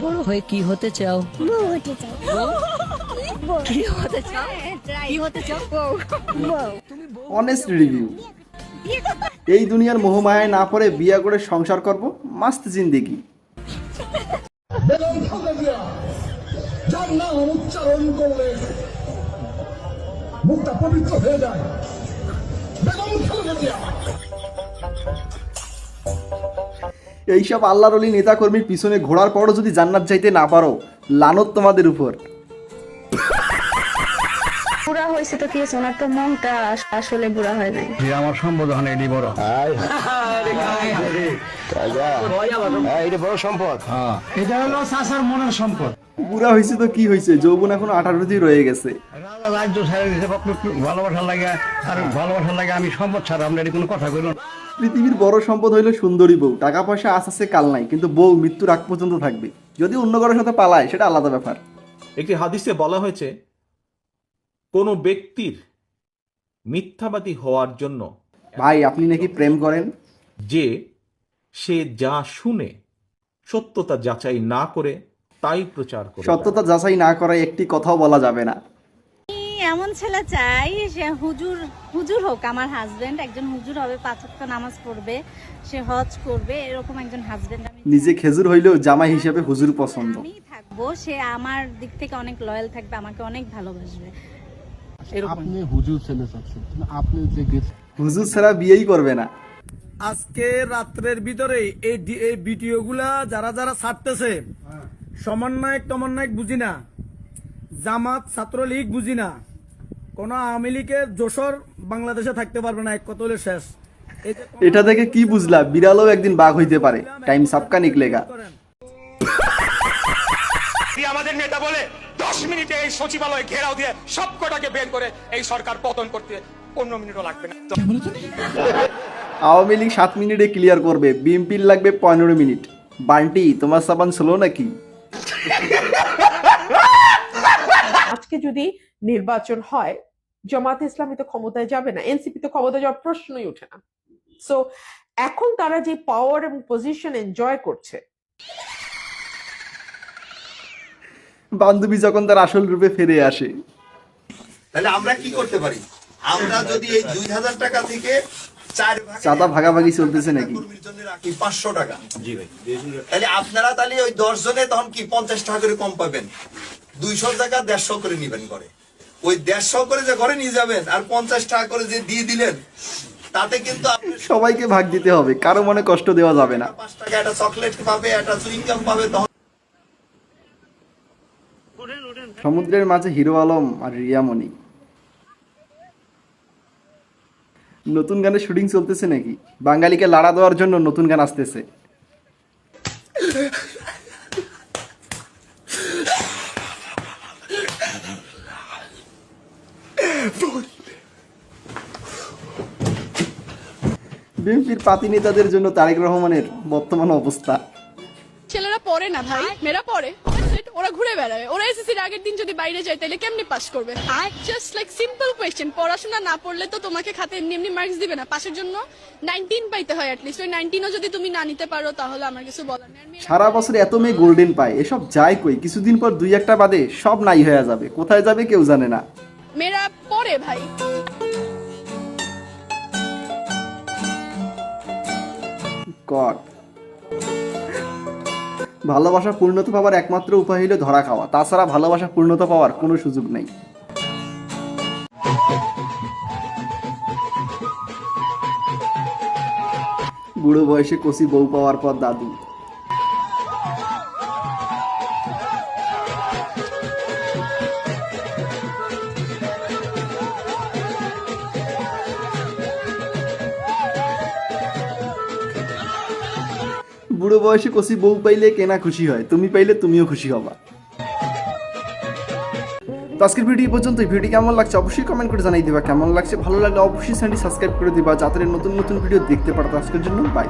বড় হয়ে কি হতে চাও? বউ হতে চাই। বউ। কি হতে চাও? কি হতে চাও? বউ। Honest review. এই দুনিয়ার মোহমায়ায় না পড়ে বিয়ে করে সংসার করব, মাস্ত জিন্দেগি। বেগম খালেদা জিয়া যার নাম উচ্চারণ করলে মুখটা পবিত্র হয়ে যায়। বেগম খালেদা জিয়া। এইসব আল্লাহর ওলি নেতা কর্মীর পিছনে ঘোরার পরও যদি জান্নাত যাইতে না পারো, লানত তোমাদের উপর। বুড়া হয়েছে তো কি হয়েছে, ওনার তো মনটা আসলে বুড়া হয় নাই। আমার সম্বোধন এটি বড় এটা বড় সম্পদ। এটা হলো চাষার মনের সম্পদ। বুড়া হয়েছে তো কি হয়েছে, যৌবন এখন 18 রয়ে গেছে। রাজ্য ছেড়ে দিতে ভালোবাসার লাগে, আর ভালোবাসার লাগে আমি সম্পদ ছাড়া আপনার কোনো কথা বলুন। পৃথিবীর বড় সম্পদ হইল সুন্দরী বউ। টাকা পয়সা আজ আছে কাল নাই, কিন্তু বউ মৃত্যুর আগ পর্যন্ত থাকবে। যদি অন্য কারোর সাথে পালায় সেটা আলাদা ব্যাপার। একটি হাদিসে বলা হয়েছে, কোন ব্যক্তির মিথ্যাবাদী হওয়ার জন্য ভাই আপনি নাকি প্রেম করেন? যে সে যা শুনে সত্যতা যাচাই না করে তাই প্রচার করে। সত্যতা যাচাই না করায় একটি কথাও বলা যাবে না। এমন ছেলে চাই সে হুজুর হোক। আমার হাজবেন্ড একজন হুজুর হবে, 5 ওয়াক্ত নামাজ পড়বে, সে হজ করবে, এরকম একজন হাজবেন্ড আমি নিজে খেজুর হইলেও জামাই হিসেবে হুজুর পছন্দ। আমি থাকবো, সে আমার দিক থেকে অনেক লয়াল থাকবে, আমাকে অনেক ভালোবাসবে। আপনি হুজুর ছেলে চাচ্ছেন, আপনি যে হুজুর ছাড়া বিয়েই করবে না। আজকে রাত্রের ভিতরে এই ভিডিওগুলা যারা যারা ছাড়তেছে, সমন্বয়ক বুঝি না, জামাত ছাত্রলীগ বুঝি না, কোন আওয়ামী লীগের জোশর বাংলাদেশে থাকতে পারবে না, এক কথা হলে শেষ। এটা থেকে কি বুঝলা? বিড়ালও একদিন বাঘ হইতে পারে। টাইম সাবকা নিকলেগা। আমাদের নেতা বলে 10 মিনিটে এই সচিবালয় ঘেরাও দিয়ে সবকটাকে বের করে এই সরকার পতন করতে 15 মিনিটও লাগবে না। আওয়ামী লীগ 7 মিনিটে ক্লিয়ার করবে, বিএনপির লাগবে 15 মিনিট। বান্টি তোমার সাবান স্লো নাকি? আজকে যদি নির্বাচন হয়, জামাত ইসলামী তো ক্ষমতায় যাবে না, এনসিপি তো ক্ষমতায় যাওয়ার প্রশ্নই ওঠে না। সো এখন তারা যে পাওয়ার এবং পজিশন এনজয় করছে, বান্ধবী যখন তার আসল রূপে ফিরে আসে, তাহলে আমরা কি করতে পারি? আমরা যদি এই 2000 টাকা থেকে 4 ভাগ চাঁদা ভাগাভাগি চলতেছে নাকি? 500 টাকা। জি ভাই। তাহলে আপনারা তাহলে ওই 10 জনে তখন কি 50 টাকা করে কম পাবেন? 200 টাকা 150 করে নেবেন করে। ওই 150 করে যে ঘরে নিয়ে যাবেন আর 50 টাকা করে যে দিয়ে দিলেন, তাতে কিন্তু সবাইকে ভাগ দিতে হবে, কারো মনে কষ্ট দেওয়া যাবে না। 5 টাকা একটা চকলেট পাবে, একটা চুইং গাম পাবে। সমুদ্রের মাঝে হিরো আলম আর রিয়ামণি। নতুন গানের শুটিং চলতেছে নাকি? বাঙালিকে লাড়া দেওয়ার জন্য নতুন গান আসতেছে। বিএনপির পাতি নেতাদের জন্য তারেক রহমানের বর্তমান অবস্থা। ছেলেরা পড়ে না ভাই, মেয়েরা পড়ে, ওরা ঘুরে বেড়াবে। ওরা এসএসসির আগের দিন যদি বাইরে যায় তাহলে কেমনে পাস করবে? Just like simple question. পড়াশোনা না পড়লে তো তোমাকে খাতে এমনি এমনি মার্কস দিবে না। পাশের জন্য 19 পাইতে হয় অ্যাটলিস্ট। ওই 19ও যদি তুমি না নিতে পারো তাহলে আমার কিছু বলার নেই। সারা বছর এত মেয়ে গোল্ডেন পায়, এসব যায় কই? কিছুদিন পর 2-1টা বাদে সব নাই হয়ে যাবে। কোথায় যাবে কেউ জানে না। মেয়েরা পড়ে ভাই। গড, ভালোবাসা পূর্ণতা পাওয়ার একমাত্র উপায় হলো ধরা খাওয়া। তাছাড়া ভালোবাসা পূর্ণতা পাওয়ার কোনো সুযোগ নেই। বুড়ো বয়সে কচি বউ পাওয়ার পর দাদু। বুড়ো বয়সে কচি বউ পাইলে কেনা খুশি হয়, তুমি পাইলে তুমিও খুশি হবা। তো আজকের ভিডিও পর্যন্ত। ভিডিও কেমন লাগছে অবশ্যই কমেন্ট করে জানাই দিবা। কেমন লাগছে, ভালো লাগলে অবশ্যই চ্যানেলটি সাবস্ক্রাইব করে দিবা, যাতে নতুন নতুন ভিডিও দেখতে পারো। আজকের জন্য বাই।